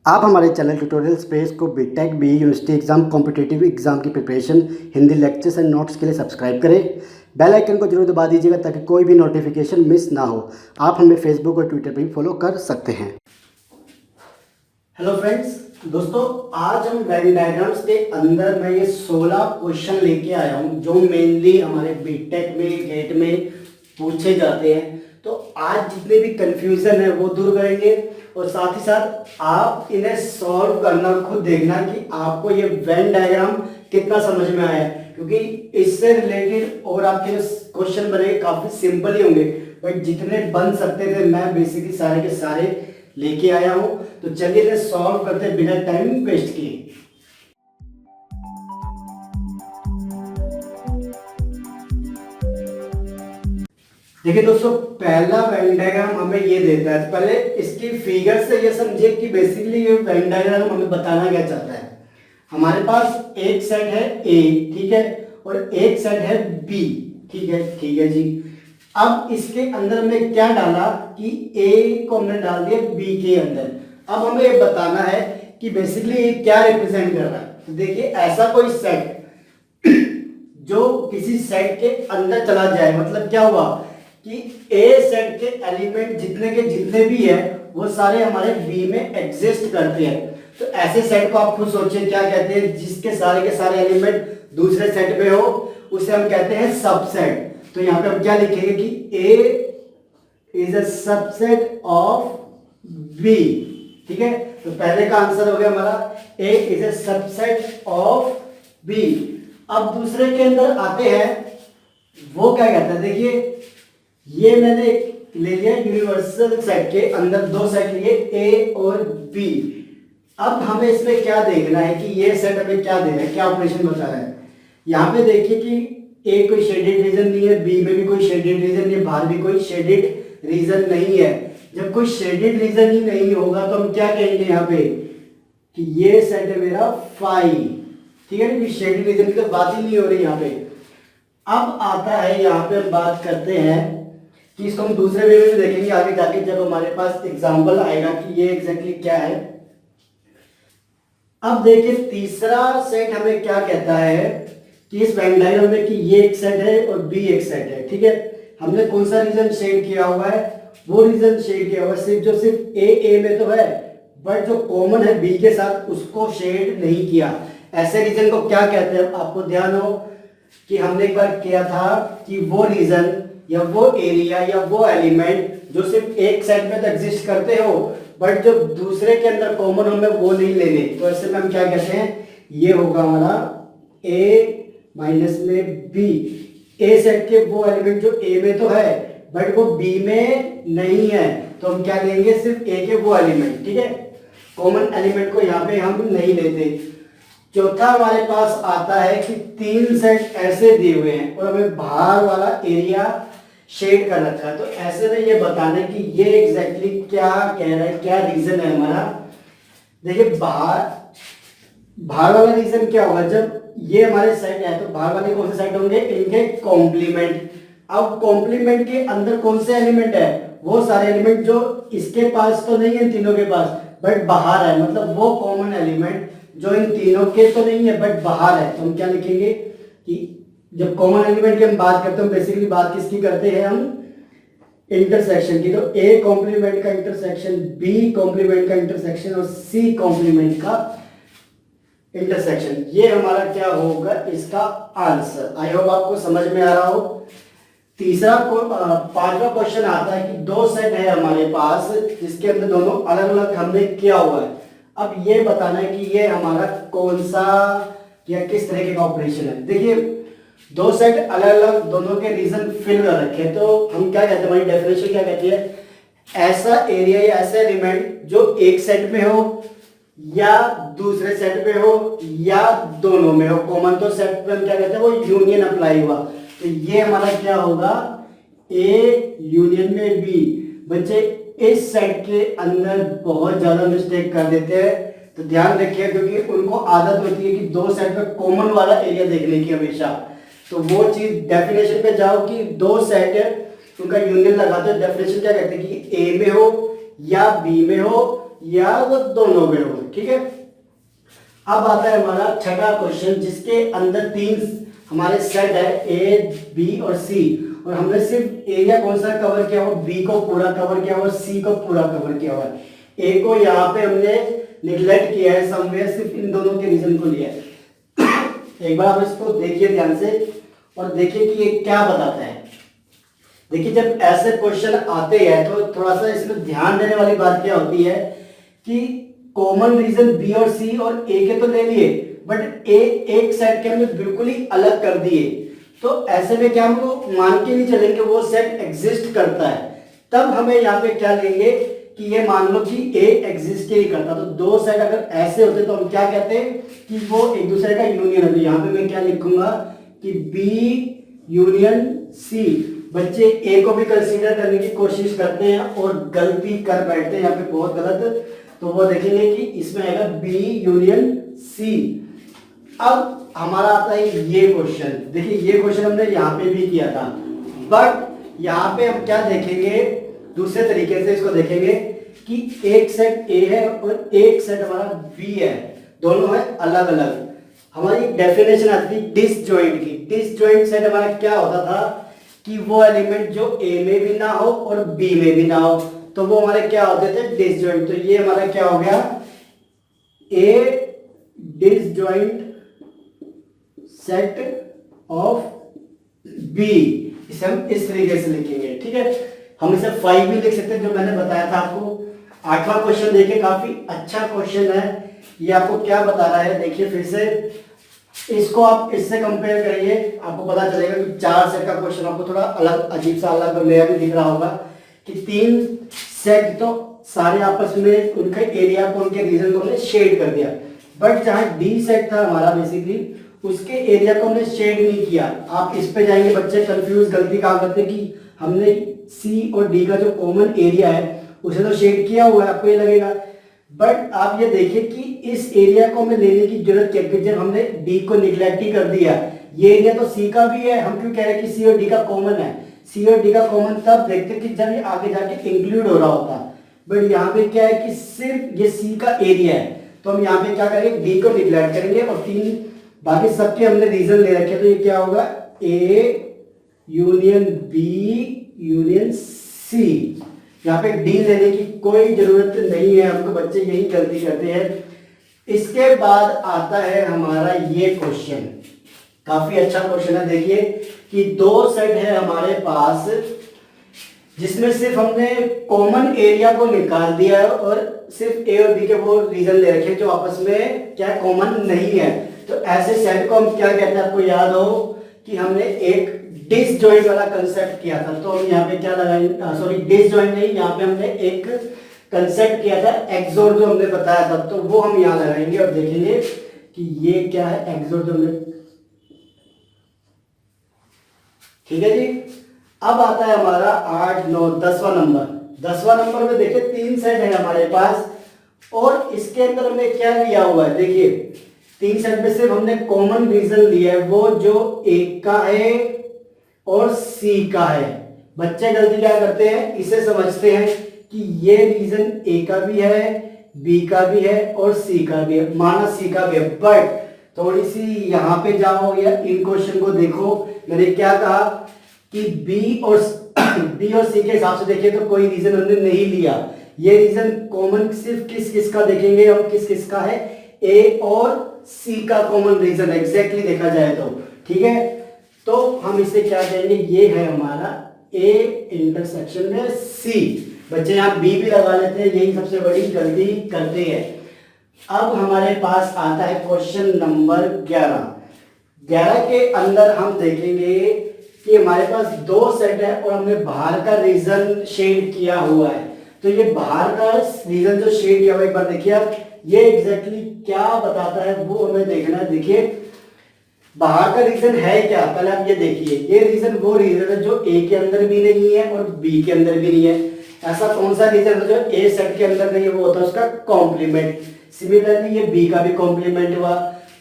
आप हमारे channel tutorial space को BTech B university exam competitive exam की preparation Hindi lectures and notes के लिए सब्सक्राइब करें। बेल आइकन को जरूर दबा दीजिएगा ताकि कोई भी नोटिफिकेशन मिस ना हो। आप हमें फेसबुक और ट्विटर पर भी फॉलो कर सकते हैं। हेलो फ्रेंड्स, दोस्तों आज हम वेन डायग्राम्स के अंदर मैं ये 16 क्वेश्चन लेके आया हूँ जो मेनली हमारे बीटेक में गेट में पूछे जाते हैं। तो आज जितने भी कंफ्यूजन है वो दूर करेंगे और साथ ही साथ आप इन्हें सॉल्व करना, खुद देखना कि आपको ये वेन डायग्राम कितना समझ में आया है, क्योंकि इससे रिलेटेड और आपके क्वेश्चन बने काफी सिंपल ही होंगे, बट जितने बन सकते थे मैं बेसिकली सारे के सारे लेके आया हूं। तो चलिए इन्हें सॉल्व करते बिना टाइम वेस्ट किए। देखिए दोस्तों, पहला वेन डायग्राम हमें ये देता है। पहले इसकी फिगर से ये समझिए कि बेसिकली ये वेन डायग्राम हमें बताना क्या चाहता है। हमारे पास एक सेट है ए, ठीक है, और एक सेट है बी, ठीक है जी। अब इसके अंदर में क्या डाला कि ए को हमने डाल दिया बी के अंदर। अब हमें ये बताना है कि बेसिकली ये क्या रिप्रेजेंट कर रहा है। तो देखिए, ऐसा कोई सेट जो किसी सेट के अंदर चला जाए, मतलब क्या हुआ कि ए सेट के एलिमेंट जितने के जितने भी है वो सारे हमारे बी में एग्जिस्ट करते हैं। तो ऐसे सेट को आप खुद सोचिए क्या कहते हैं, जिसके सारे के सारे एलिमेंट दूसरे सेट में हो उसे हम कहते हैं सबसेट। तो यहाँ पे हम क्या लिखेंगे कि A is a subset of B, ठीक है। तो पहले का आंसर हो गया हमारा A is a subset of B. अब दूसरे के अंदर आते हैं, वो क्या कहता है, देखिए ये मैंने ले लिया यूनिवर्सल सेट के अंदर दो सेट लिए ए और बी। अब हमें इसमें क्या देखना है कि ये सेट हमें क्या देना है, क्या ऑपरेशन बता रहा है। यहाँ पे देखिए कि ए कोई शेडेड रीजन नहीं है, बी में भी कोई शेडेड रीजन नहीं है, बाहर भी कोई शेडेड रीजन नहीं है। जब कोई शेडेड रीजन ही नहीं होगा तो हम क्या कहेंगे यहाँ पे कि ये सेट है मेरा फाई, ठीक है ना। शेडेड रीजन की तो बात ही नहीं हो रही यहाँ पे। अब आता है यहाँ पे हम बात करते हैं कि इसको हम दूसरे वे में देखेंगे आगे जाके, जब हमारे पास एग्जाम्पल आएगा कि ये एग्जैक्टली क्या है। अब देखिए तीसरा सेट हमें क्या कहता है कि इस वेन डायग्राम में कि ये एक सेट है और बी एक सेट है, ठीक है। हमने कौन सा रीजन शेड किया हुआ है, वो रीजन शेड किया हुआ है सिर्फ ए में तो है, बट जो कॉमन है बी के साथ उसको शेड नहीं किया। ऐसे रीजन को क्या कहते हैं, आपको ध्यान हो कि हमने एक बार किया था कि वो रीजन या वो एरिया या वो एलिमेंट जो सिर्फ एक सेट में तो एग्जिस्ट करते हो बट जो दूसरे के अंदर कॉमन हमें वो नहीं लेने। तो ऐसे में हम क्या कहते हैं, ये होगा हमारा ए माइनस में बी। ए सेट के वो एलिमेंट जो ए में तो है बट वो बी में नहीं है, तो हम क्या लेंगे, सिर्फ ए के वो एलिमेंट, ठीक है। कॉमन एलिमेंट को यहाँ पे हम नहीं लेते। चौथा हमारे पास आता है कि तीन सेट ऐसे दिए हुए हैं और हमें बाहर वाला एरिया शेड कर रखा है। तो ऐसे में ये बताना है कि ये एग्जैक्टली क्या कह रहा है, क्या रीजन है हमारा। देखिए बाहर वाला रीजन क्या होगा, जब ये हमारे सेट है तो बाहर वाले कौन से सेट होंगे, इनके कॉम्प्लीमेंट। अब कॉम्प्लीमेंट के अंदर कौन से एलिमेंट है, वो सारे एलिमेंट जो इसके पास तो नहीं है तीनों के पास बट बाहर है, मतलब वो कॉमन एलिमेंट जो इन तीनों के तो नहीं है बट बाहर है। तो हम क्या लिखेंगे कि जब कॉमन एलिमेंट की हम बात करते हैं, बेसिकली बात किसकी करते हैं हम, इंटरसेक्शन की। तो ए कॉम्प्लीमेंट का इंटरसेक्शन, बी कॉम्प्लीमेंट का इंटरसेक्शन और सी कॉम्प्लीमेंट का इंटरसेक्शन, ये हमारा क्या होगा इसका आंसर। आई होप आपको समझ में आ रहा हो। पांचवा क्वेश्चन आता है कि दो सेट है हमारे पास जिसके अंदर दोनों अलग अलग हमने किया हुआ है। अब ये बताना है कि ये हमारा कौन सा या किस तरीके का ऑपरेशन है। देखिए दो सेट अलग अलग दोनों के रीजन फिल कर रखे, तो हम क्या कहते हैं, हमारी डेफिनेशन क्या कहती है, ऐसा एरिया या ऐसा एलिमेंट जो एक सेट में हो या दूसरे सेट में हो या दोनों में हो। कॉमन तो सेट में हम क्या कहते हैं, वो यूनियन अप्लाई हुआ। तो ये हमारा क्या होगा, ए यूनियन में बी। बच्चे इस सेट के अंदर बहुत ज्यादा मिस्टेक कर देते हैं, तो ध्यान रखिए, क्योंकि उनको आदत होती है कि दो सेट में कॉमन वाला एरिया देखने की हमेशा। तो वो चीज डेफिनेशन पे जाओ कि दो सेट है उनका यूनियन लगाते हो। डेफिनेशन क्या कहते हैं कि ए में हो या बी में हो या वो दोनों में हो, ठीक है। अब आता है हमारा छठा क्वेश्चन, जिसके अंदर तीन हमारे सेट है, ए बी और सी, और हमने सिर्फ एरिया कौन सा कवर किया हुआ, बी को पूरा कवर किया हुआ, सी को पूरा कवर किया हुआ है, ए को यहाँ पे हमने निगलेक्ट किया है समवेयर, सिर्फ इन दोनों के रीजन को लिया है। एक बार आप इसको देखिए ध्यान से और देखिए कि ये क्या बताता है। देखिए जब ऐसे क्वेश्चन आते हैं तो थोड़ा सा इसमें ध्यान देने वाली बात क्या होती है कि कॉमन रीजन बी और सी और ए के तो ले लिए, बट ए एक सेट के हमने बिल्कुल ही अलग कर दिए, तो ऐसे में क्या हमको मान के नहीं चलेंगे वो सेट एग्जिस्ट करता है। तब हमें यहाँ पे क्या लेंगे कि ये मान लो कि ए एग्जिस्ट ही करता, तो दो सेट अगर ऐसे होते तो हम क्या कहते हैं कि वो एक दूसरे का यूनियन है। तो यहाँ पे मैं क्या लिखूंगा कि बी यूनियन सी। बच्चे ए को भी कंसीडर करने की कोशिश करते हैं और गलती कर बैठते हैं यहाँ पे बहुत गलत, तो वो देखेंगे कि इसमें आएगा बी यूनियन सी। अब हमारा आता है ये क्वेश्चन, देखिए ये क्वेश्चन हमने यहाँ पे भी किया था, बट यहाँ पे हम क्या देखेंगे दूसरे तरीके से इसको देखेंगे कि एक सेट ए है और एक सेट हमारा बी है, दोनों है अलग अलग। हमारी डेफिनेशन आती थी डिसजॉइंट की। डिसजॉइंट सेट हमारा क्या होता था कि वो एलिमेंट जो ए में भी ना हो और बी में भी ना हो, तो वो हमारे क्या होते थे डिसजॉइंट। तो ये हमारा क्या हो गया, ए डिसजॉइंट सेट ऑफ बी, इसे हम इस तरीके से लिखेंगे, ठीक है। हम इसे 5 भी लिख सकते हैं जो मैंने बताया था आपको। 8वां क्वेश्चन देखिए, काफी अच्छा क्वेश्चन है। ये आपको क्या बता रहा है, देखिए फिर से इसको आप इससे कंपेयर करिए, आपको पता चलेगा कि 4 सेट का क्वेश्चन आपको थोड़ा अलग अजीब सा अलग नया भी दिख रहा होगा कि 3 सेट तो सारे आपस में उनके एरिया को उनके रीजन को हमने शेड कर दिया, बट जहां डी सेट था हमारा बेसिकली उसके एरिया को हमने शेड नहीं किया। आप इस पे जाएंगे बच्चे कंफ्यूज गलती कहाँ करते कि हमने सी और डी का जो कॉमन एरिया है उसे तो शेड किया हुआ है, आपको ये लगेगा, बट आप ये देखिए कि इस एरिया को हमें लेने की जरूरत क्या है, जब हमने डी को निगलेक्ट ही कर दिया। ये एरिया तो सी का भी है, हम क्यों कह रहे हैं कि सी और डी का कॉमन है। सी और डी का कॉमन तब देखते कि जब ये आगे जाके इंक्लूड हो रहा होता, बट यहाँ पे क्या है कि सिर्फ ये सी का एरिया है, तो हम यहाँ पे क्या करेंगे डी को निगलेक्ट करेंगे और 3 बाकी सबके हमने रीजन ले रखे, तो ये क्या होगा A union B union C. यहाँ पे डी लेने की कोई जरूरत नहीं है हमको, बच्चे यही गलती करते हैं। इसके बाद आता है हमारा ये क्वेश्चन, काफी अच्छा क्वेश्चन है। देखिए कि 2 सेट है हमारे पास जिसमें सिर्फ हमने कॉमन एरिया को निकाल दिया है और सिर्फ ए और बी के वो रीजन ले रखे जो आपस में क्या कॉमन नहीं है। तो ऐसे सेट को हम क्या कहते हैं, आपको याद हो कि हमने एक डिसजॉइंट वाला कंसेप्ट किया था, तो हम यहाँ पे क्या लगाएंगे, सॉरी डिसजॉइंट नहीं, यहाँ पे हमने एक कंसेप्ट किया था एक्सोर जो हमने बताया था, तो वो हम यहाँ लगाएंगे और देखेंगे कि ये क्या है एक्सोर जो हमने, ठीक है जी। अब आता है हमारा 8, 9, 10वां नंबर। 10वां नंबर में देखिए 3 सेट है हमारे पास और इसके अंदर हमने क्या लिया हुआ है, देखिए 3 सेट में सिर्फ हमने कॉमन रीजन लिया है वो जो ए का है और सी का है। बच्चे गलती क्या करते हैं, इसे समझते हैं कि ये रीजन ए का भी है, बी का भी है और सी का भी है, माना सी का भी है, बट थोड़ी सी यहाँ पे जाओ या इन क्वेश्चन को देखो, मैंने क्या कहा कि बी और सी के हिसाब से देखिए तो कोई रीजन हमने नहीं लिया। ये रीजन कॉमन सिर्फ किस किस का देखेंगे हम, किस किस का है, ए और सी का कॉमन रीजन एग्जैक्टली देखा जाए तो, ठीक है। तो हम इसे क्या कहेंगे, ये है हमारा ए इंटरसेक्शन में सी। बच्चे यहाँ बी भी लगा लेते हैं, यही सबसे बड़ी गलती करते हैं। अब हमारे पास आता है क्वेश्चन नंबर 11 के अंदर हम देखेंगे कि हमारे पास 2 सेट है और हमने बाहर का रीजन शेड किया हुआ है। तो ये बाहर का रीजन जो शेड किया हुआ है, एक बार देखिए आप, ये एग्जैक्टली क्या बताता है वो हमें देखना है। देखिए बाहर का रीजन है क्या, पहले आप ये देखिए, ये रीजन वो रीजन है जो ए के अंदर भी नहीं है और बी के अंदर भी नहीं है। ऐसा कौन सा रीजन है जो ए सेट के अंदर नहीं है, वो होता है उसका कॉम्प्लीमेंट। सिमिलरली ये बी का भी कॉम्प्लीमेंट हुआ,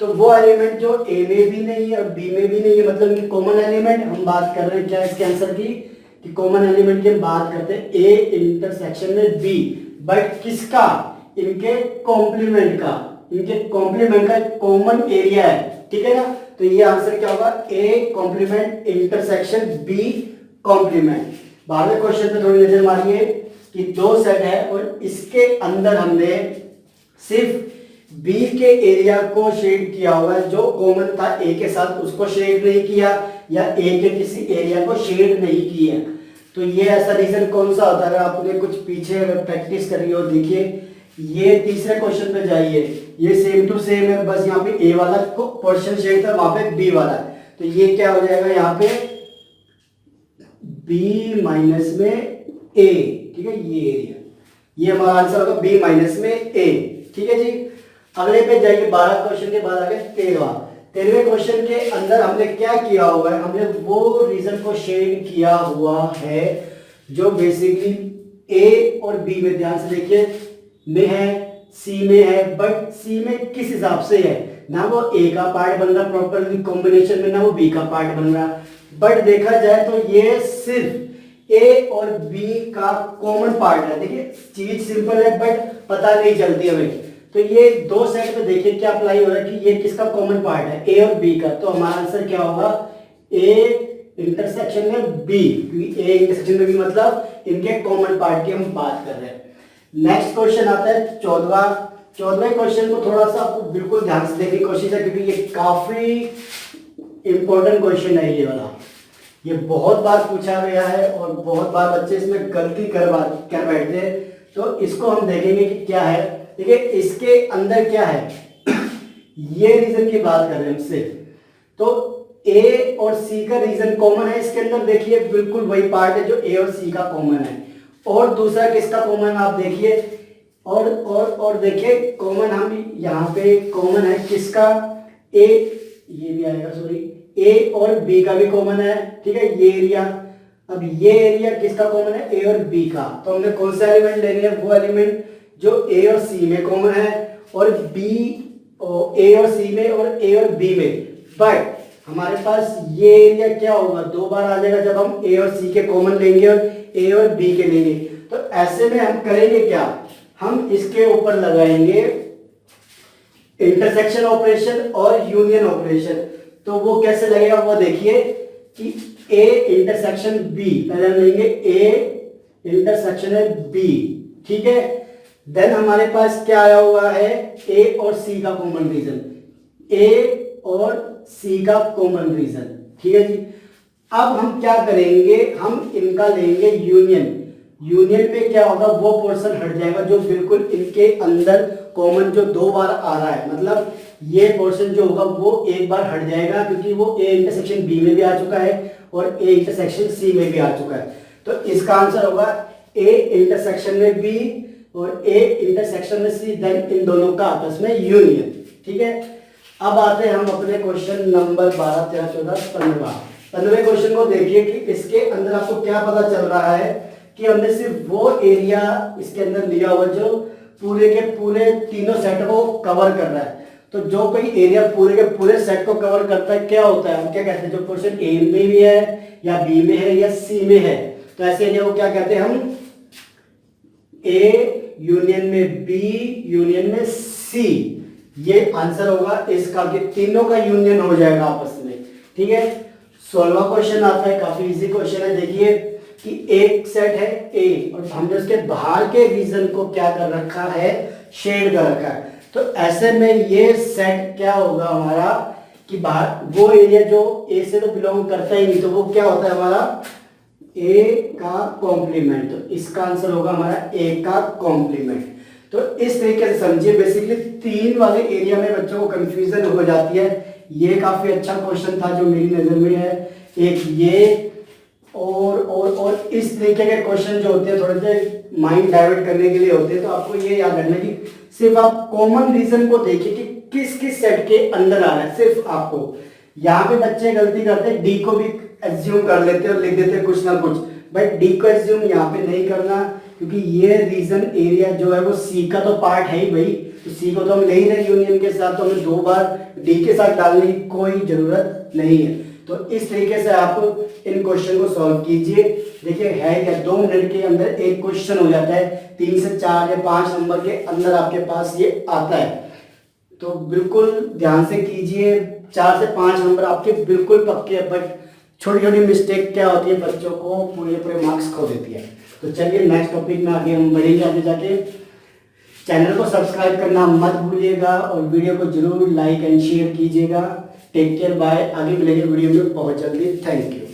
तो वो एलिमेंट जो ए में भी नहीं है और बी में भी नहीं है, मतलब कॉमन एलिमेंट हम बात कर रहे हैं क्या इसके आंसर की, कि कॉमन एलिमेंट की हम बात करते हैं ए इंटरसेक्शन में बी, बट किसका, इनके कॉम्प्लीमेंट का कॉमन एरिया है, ठीक है ना। तो ये आंसर क्या होगा, A complement intersection B complement. बाद में क्वेश्चन पे थोड़ी नजर मारिए कि दो सेट है और इसके अंदर हमने सिर्फ बी के एरिया को शेड किया हुआ है, जो कॉमन था ए के साथ उसको शेड नहीं किया, या ए के किसी एरिया को शेड नहीं किया। तो ये ऐसा रीजन कौन सा होता है, अगर आपने कुछ पीछे अगर प्रैक्टिस करी हो, देखिए ये तीसरे क्वेश्चन पे जाइए, ये सेम टू सेम है, बस यहाँ पे ए वाला पोर्शन शेड था, वहां पे बी वाला है। तो ये क्या हो जाएगा यहाँ पे बी माइनस में ए, ठीक है, ये एरिया, ये हमारा आंसर होगा बी माइनस में ए, ठीक है जी। अगले पे जाइए, 12 क्वेश्चन के बाद आगे 13वें क्वेश्चन के अंदर हमने क्या किया हुआ है, हमने वो रीजन को शेड किया हुआ है जो बेसिकली ए और बी में, ध्यान से देखिए, में है, सी में है, बट सी में किस हिसाब से है, ना वो ए का पार्ट बन रहा प्रॉपरली कॉम्बिनेशन में, ना वो बी का पार्ट बन रहा। बट देखा जाए तो ये सिर्फ ए और बी का कॉमन पार्ट है। देखिए चीज सिंपल है बट पता नहीं चलती हमें। तो ये दो सेट पे देखिए क्या अप्लाई हो रहा है कि ये किसका कॉमन पार्ट है, ए और बी का। तो हमारा आंसर क्या होगा, ए इंटरसेक्शन में बी, क्योंकि ए इंटरसेक्शन में बी मतलब इनके कॉमन पार्ट की हम बात कर रहे हैं। नेक्स्ट क्वेश्चन आता है 14वें क्वेश्चन को थोड़ा सा आपको बिल्कुल ध्यान से देखने की कोशिश है, क्योंकि ये काफी इंपॉर्टेंट क्वेश्चन है ये वाला। ये बहुत बार पूछा गया है और बहुत बार बच्चे इसमें गलती कर बैठते हैं। तो इसको हम देखेंगे कि क्या है। देखिए इसके अंदर क्या है, ये रीजन की बात कर रहे हैं हमसे। तो ए और सी का रीजन कॉमन है इसके अंदर, देखिए बिल्कुल वही पार्ट है जो ए और सी का कॉमन है। और दूसरा किसका कॉमन आप देखिए, और देखिए कॉमन हम यहाँ पे कॉमन है किसका, ए, ये भी आएगा सॉरी, ए और बी का भी कॉमन है, ठीक है, ये एरिया। अब ये एरिया किसका कॉमन है, ए और बी का। तो हमने कौन सा एलिमेंट लेने हैं, वो एलिमेंट जो ए और सी में कॉमन है, और बी ए और सी में और ए और बी में। बट हमारे पास ये एरिया क्या होगा, दो बार आ जाएगा जब हम ए और सी के कॉमन लेंगे और ए और बी के लेंगे। तो ऐसे में हम करेंगे क्या, हम इसके ऊपर लगाएंगे इंटरसेक्शन ऑपरेशन और यूनियन ऑपरेशन। तो वो कैसे लगेगा वो देखिए कि ए इंटरसेक्शन बी, पहले हम लेंगे ए इंटरसेक्शन है बी, ठीक है। देन हमारे पास क्या आया हुआ है, ए और सी का कॉमन रीजन, ए और सी का कॉमन रीजन, ठीक है जी। अब हम क्या करेंगे, हम इनका लेंगे यूनियन। यूनियन में क्या होगा, वो पोर्शन हट जाएगा जो बिल्कुल इनके अंदर कॉमन जो दो बार आ रहा है, मतलब ये पोर्शन जो होगा वो एक बार हट जाएगा, क्योंकि वो ए इंटरसेक्शन बी में भी आ चुका है और ए इंटरसेक्शन सी में भी आ चुका है। तो इसका आंसर होगा ए इंटरसेक्शन में बी और ए इंटरसेक्शन में सी, देन इन दोनों का आपस में यूनियन, ठीक है। अब आते हैं हम अपने क्वेश्चन नंबर 12, 13, 14, 15वें क्वेश्चन को देखिए कि इसके अंदर आपको क्या पता चल रहा है कि हमने सिर्फ वो एरिया इसके अंदर लिया हुआ जो पूरे के पूरे तीनों सेट को कवर कर रहा है। तो जो कोई एरिया पूरे के पूरे सेट को कवर करता है क्या होता है, हम क्या कहते हैं, जो पोर्शन ए में भी है या बी में है या सी में है, तो ऐसे एरिया को क्या कहते हैं हम, ए यूनियन में बी यूनियन में सी। ये आंसर होगा इसका कि तीनों का यूनियन हो जाएगा आपस में, ठीक है। 16वां क्वेश्चन आता है, काफी इजी क्वेश्चन है। देखिए कि एक सेट है ए और हमने उसके बाहर के रीजन को क्या कर रखा है, शेड कर रखा है। तो ऐसे में ये सेट क्या होगा हमारा कि बाहर वो एरिया जो ए से तो बिलोंग करता ही नहीं, तो वो क्या होता है हमारा ए का कॉम्प्लीमेंट। तो इसका आंसर होगा हमारा ए का कॉम्प्लीमेंट। तो इस तरीके से समझिए, बेसिकली तीन वाले एरिया में बच्चों को कंफ्यूजन हो जाती है। ये काफी अच्छा क्वेश्चन था जो मेरी नजर में है। एक ये और इस तरीके के क्वेश्चन जो होते हैं थोड़े से माइंड डाइवर्ट करने के लिए होते हैं। तो आपको ये याद रखना कि सिर्फ आप कॉमन रीजन को देखिए कि किस किस सेट के अंदर आ रहा है, सिर्फ आपको। यहाँ पे बच्चे गलती करते हैं, डी को भी एज्यूम कर लेते हैं और लिख देते हैं कुछ ना कुछ, बट डी को एज्यूम यहाँ पे नहीं करना, क्योंकि ये रीजन एरिया जो है वो सी का तो पार्ट है ही भाई। तो सी को तो हम ले ही रहे यूनियन के साथ, तो हमें दो बार डी के साथ डालने की कोई जरूरत नहीं है। तो इस तरीके से आप इन क्वेश्चन को सॉल्व कीजिए। देखिए है क्या, 2 मिनट के अंदर एक क्वेश्चन हो जाता है, 3 से 4 या 5 नंबर के अंदर आपके पास ये आता है। तो बिल्कुल ध्यान से कीजिए, 4 से 5 नंबर आपके बिल्कुल पक्के हैं, बट छोटी छोटी मिस्टेक क्या होती है बच्चों को पूरे पूरे मार्क्स खो देती है। तो चलिए नेक्स्ट टॉपिक में आगे हम बढ़ेंगे, आगे जाके। चैनल को सब्सक्राइब करना मत भूलिएगा और वीडियो को जरूर लाइक एंड शेयर कीजिएगा। टेक केयर, बाय, आगे मिलेंगे वीडियो में बहुत जल्दी। Thank you.